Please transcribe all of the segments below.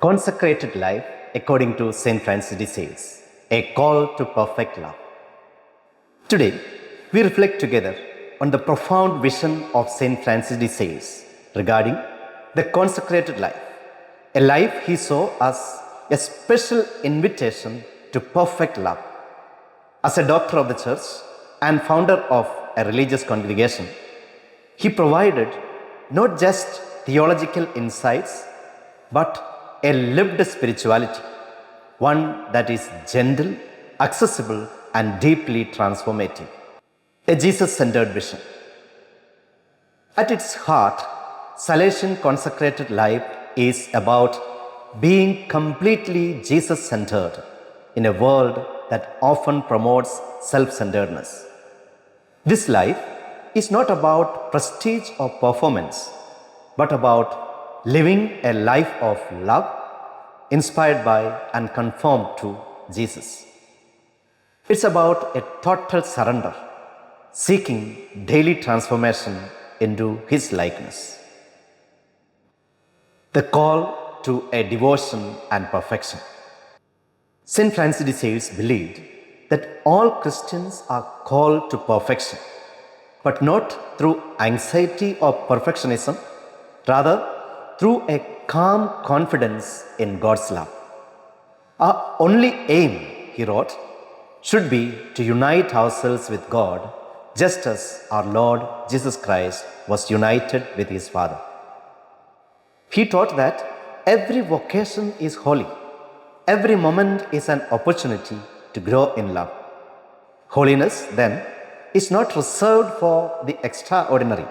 Consecrated Life according to St. Francis de Sales, a call to perfect love. Today, we reflect together on the profound vision of St. Francis de Sales regarding the consecrated life, a life he saw as a special invitation to perfect love. As a doctor of the church and founder of a religious congregation, he provided not just theological insights, but a lived spirituality, one that is gentle, accessible, and deeply transformative. A Jesus-centered vision. At its heart, Salesian consecrated life is about being completely Jesus-centered in a world that often promotes self-centeredness. This life is not about prestige or performance, but about living a life of love, inspired by and conformed to Jesus. It's about a total surrender, seeking daily transformation into His likeness. The call to a devotion and perfection. St. Francis de Sales believed that all Christians are called to perfection, but not through anxiety or perfectionism, rather through a calm confidence in God's love. Our only aim, he wrote, should be to unite ourselves with God just as our Lord Jesus Christ was united with His Father. He taught that every vocation is holy. Every moment is an opportunity to grow in love. Holiness, then, is not reserved for the extraordinary.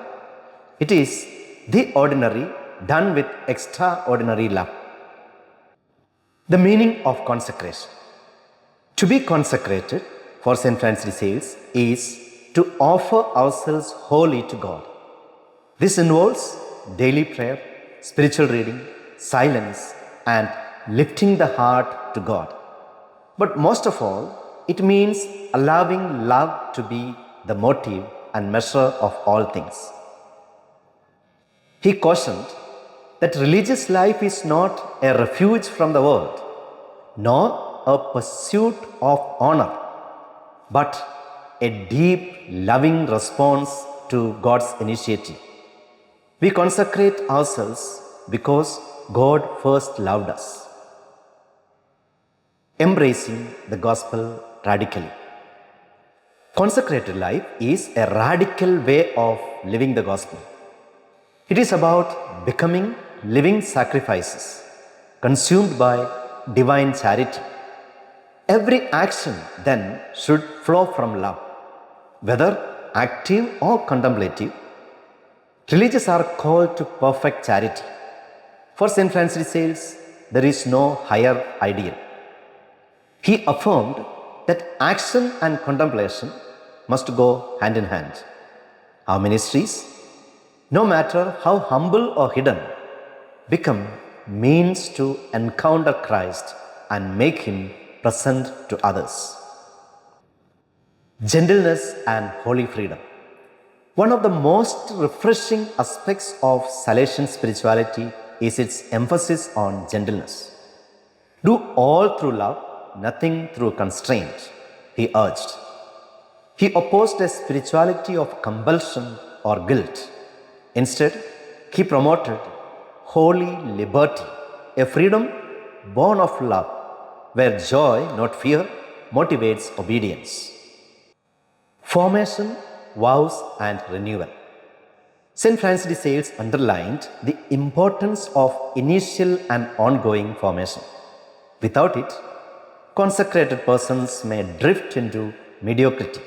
It is the ordinary done with extraordinary love. The meaning of consecration. To be consecrated, for St. Francis de Sales, is to offer ourselves wholly to God. This involves daily prayer, spiritual reading, silence, and lifting the heart to God. But most of all, it means allowing love to be the motive and measure of all things. He cautioned that religious life is not a refuge from the world, nor a pursuit of honor, but a deep, loving response to God's initiative. We consecrate ourselves because God first loved us. Embracing the gospel radically. Consecrated life is a radical way of living the gospel. It is about becoming living sacrifices, consumed by divine charity. Every action then should flow from love, whether active or contemplative. Religious are called to perfect charity. For St. Francis de Sales, there is no higher ideal. He affirmed that action and contemplation must go hand in hand. Our ministries, no matter how humble or hidden, become means to encounter Christ and make Him present to others. Gentleness and holy freedom. One of the most refreshing aspects of Salesian spirituality is its emphasis on gentleness. Do all through love, nothing through constraint, he urged. He opposed a spirituality of compulsion or guilt. Instead, he promoted holy liberty, a freedom born of love, where joy, not fear, motivates obedience. Formation, vows, and renewal. St. Francis de Sales underlined the importance of initial and ongoing formation. Without it, consecrated persons may drift into mediocrity.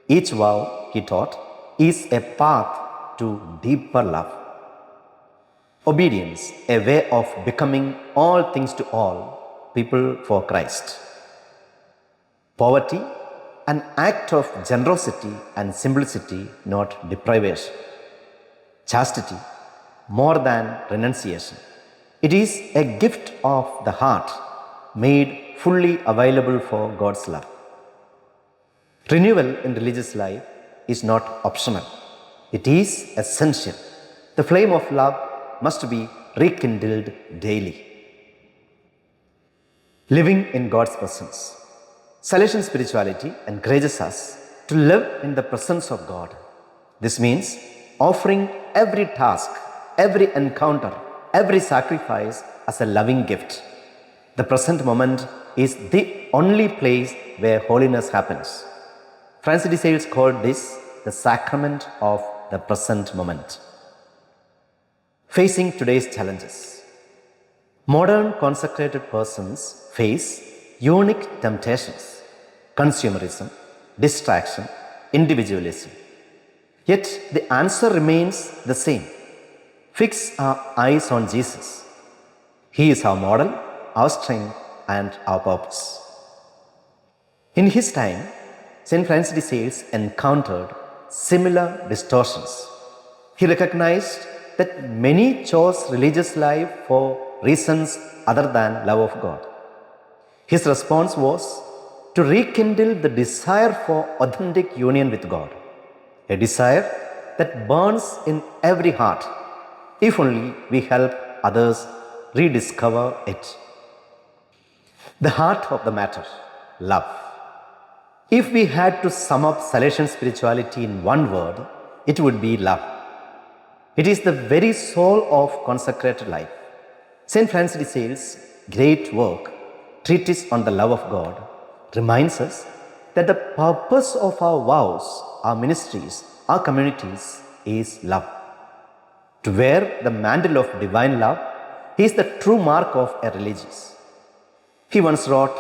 Each vow, he taught, is a path to deeper love. Obedience, a way of becoming all things to all people for Christ. Poverty, an act of generosity and simplicity, not deprivation. Chastity, more than renunciation. It is a gift of the heart, made fully available for God's love. Renewal in religious life is not optional. It is essential. The flame of love must be rekindled daily. living in God's presence. Salesian spirituality encourages us to live in the presence of God. This means offering every task, every encounter, every sacrifice as a loving gift. The present moment is the only place where holiness happens. Francis de Sales called this the sacrament of the present moment. Facing today's challenges. Modern consecrated persons face unique temptations: consumerism, distraction, individualism. Yet the answer remains the same. Fix our eyes on Jesus. He is our model, our strength, and our purpose. In his time, St. Francis de Sales encountered similar distortions. He recognized that many chose religious life for reasons other than love of God. His response was to rekindle the desire for authentic union with God, a desire that burns in every heart, if only we help others rediscover it. The heart of the matter, love. If we had to sum up Salesian spirituality in one word, it would be love. It is the very soul of consecrated life. St. Francis de Sales' great work, Treatise on the Love of God, reminds us that the purpose of our vows, our ministries, our communities is love. To wear the mantle of divine love is the true mark of a religious. He once wrote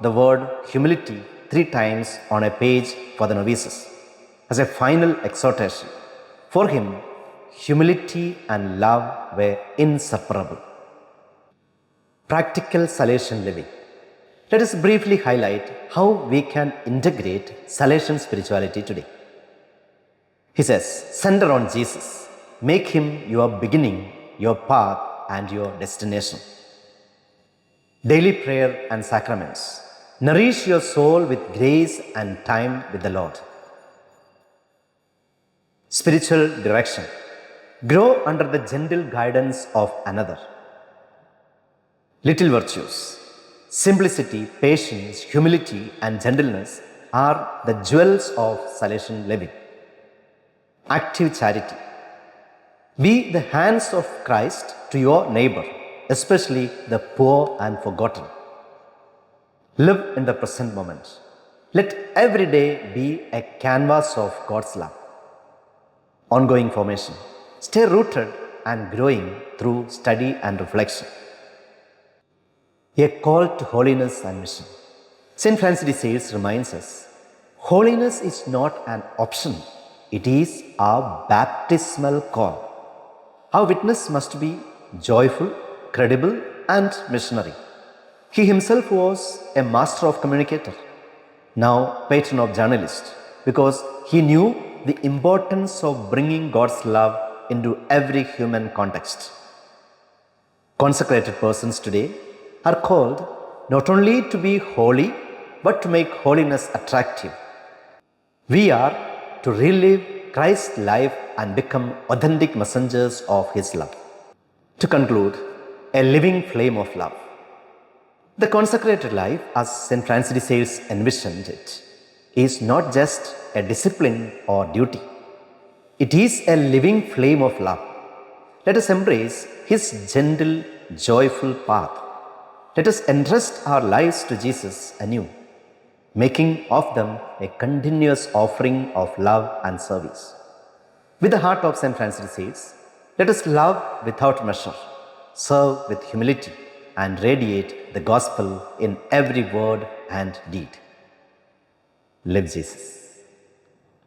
the word humility 3 times on a page for the novices as a final exhortation. For him, humility and love were inseparable. Practical Salesian living. Let us briefly highlight how we can integrate Salesian spirituality today. He says, center on Jesus. Make him your beginning, your path, and your destination. Daily prayer and sacraments. Nourish your soul with grace and time with the Lord. Spiritual direction. Grow under the gentle guidance of another. Little virtues. Simplicity, patience, humility, and gentleness are the jewels of Salesian living. Active charity. Be the hands of Christ to your neighbor, especially the poor and forgotten. Live in the present moment. Let every day be a canvas of God's love. Ongoing formation. Stay rooted and growing through study and reflection. A call to holiness and mission. St. Francis de Sales reminds us, holiness is not an option, it is our baptismal call. Our witness must be joyful, credible, and missionary. He himself was a master of communicator, now patron of journalists, because he knew the importance of bringing God's love into every human context. Consecrated persons today are called not only to be holy, but to make holiness attractive. We are to relive Christ's life and become authentic messengers of his love. To conclude, a living flame of love. The consecrated life, as St. Francis de Sales envisioned it, is not just a discipline or duty. It is a living flame of love. Let us embrace his gentle, joyful path. Let us entrust our lives to Jesus anew, making of them a continuous offering of love and service. With the heart of St. Francis de Sales, let us love without measure, serve with humility, and radiate the gospel in every word and deed. Live Jesus.